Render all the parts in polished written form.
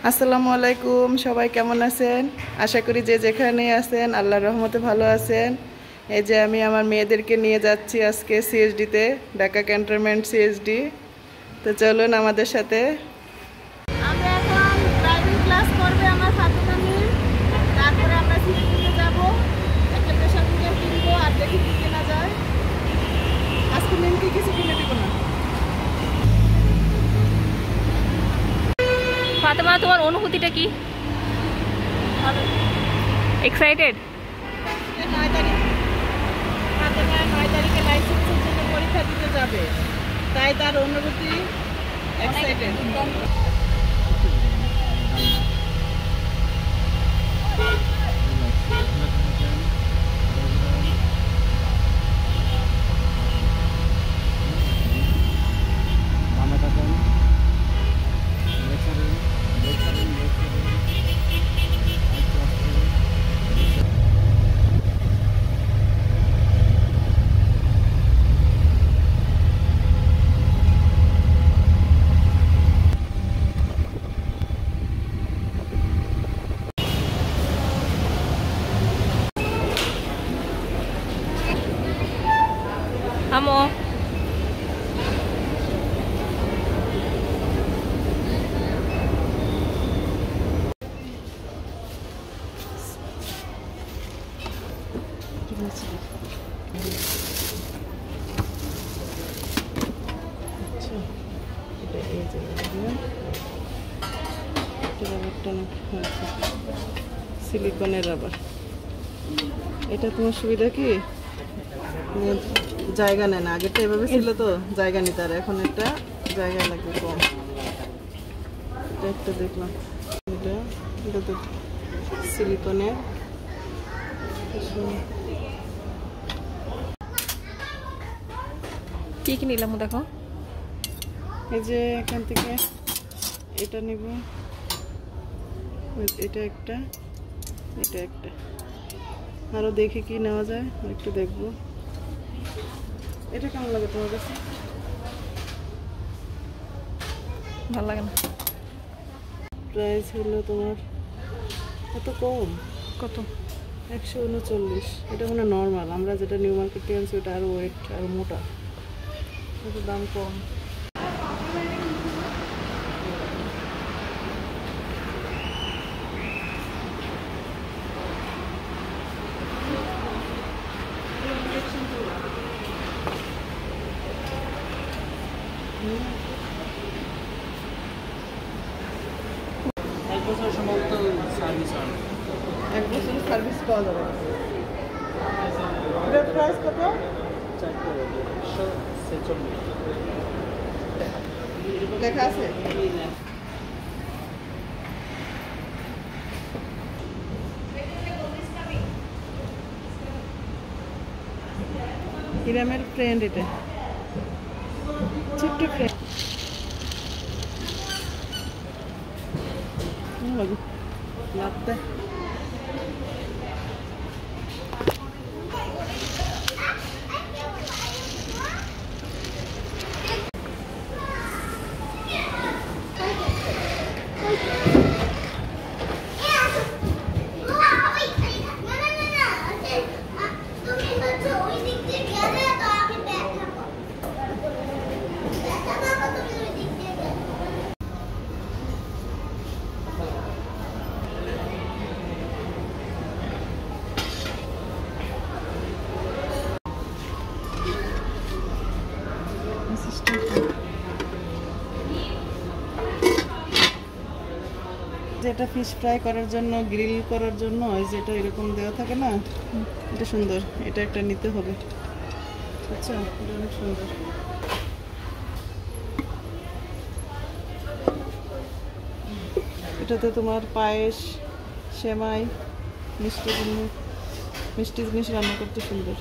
আসসালামু আলাইকুম, সবাই কেমন আছেন? আশা করি যে যেখানেই আছেন আল্লাহর রহমতে ভালো আছেন। এই যে আমি আমার মেয়েদেরকে নিয়ে যাচ্ছি আজকে সিএসডিতে, ঢাকা ক্যান্টনমেন্ট সিএসডি। তো চলুন আমাদের সাথে। আমরা এখন ড্রাইভিং ক্লাস করবে আমার ফাতেমা মিম। তারপরে আমরা সিএসডিতে যাব, একটা প্রেশার কুকার কিনবো আর দেখি কি কেনা যায়। আজকে মিমকে কিছু কিনে দেবো না। ফাতেমা, তোমার অনুভূতিটা কি? এক্সাইটেড? 9 তারিখ ফাতেমা 9 তারিখে লাইসেন্সের জন্য পরীক্ষা দিতে যাবে, তাই তার অনুভূতি এক্সাইটেড। আমো সিলিকনের রাবার। এটা তোমার সুবিধা কি, জায়গা নেয় না। আগেরটা এভাবে ছিল তো জায়গা নিতে, আর এখন একটা জায়গা লাগবে কম। এটা একটা দেখলাম, এটা এটা তো সিলিকনের। কি কি নিলাম দেখো। এই যে এখান থেকে এটা নিব, এটা একটা, এটা একটা, আরো দেখি কি নেওয়া যায়, একটু দেখবো। এটা কেমন লাগে তোমার কাছে? ভালো লাগে না। প্রাইস হলো তোমার কত কম, কত? 139। এটা মানে নর্মাল, আমরা যেটা নিউ মার্কেট থেকে আনছি ওটা আরো ওয়েট, আরো মোটা, এটা দাম কম। এক বছর সম্ভবত সার্ভিস হয়। 1 বছর সার্ভিস পাওয়া যাবে। এটার প্রাইস কত? 446 লেখা আছে। হিরামের ফ্রেন্ড, এটা ছোট্ট ফ্রেন্ড। লাভ দেয়। যেটা ফিশ ফ্রাই করার জন্য, গ্রিল করার জন্য, ওই যেটা এরকম দেওয়া থাকে না, এটা সুন্দর। এটা একটা নিতে হবে। আচ্ছা, এটা অনেক সুন্দর। এটাতে তোমার পায়েস, সেমাই, মিষ্টি জিনিস রান্না করতে সুন্দর।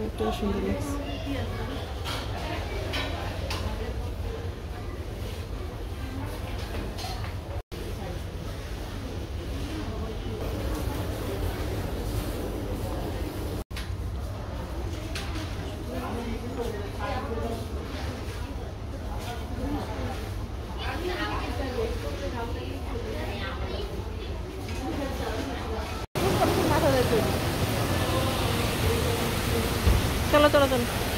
এটাও সুন্দর লাগছে। চলো চলো চলো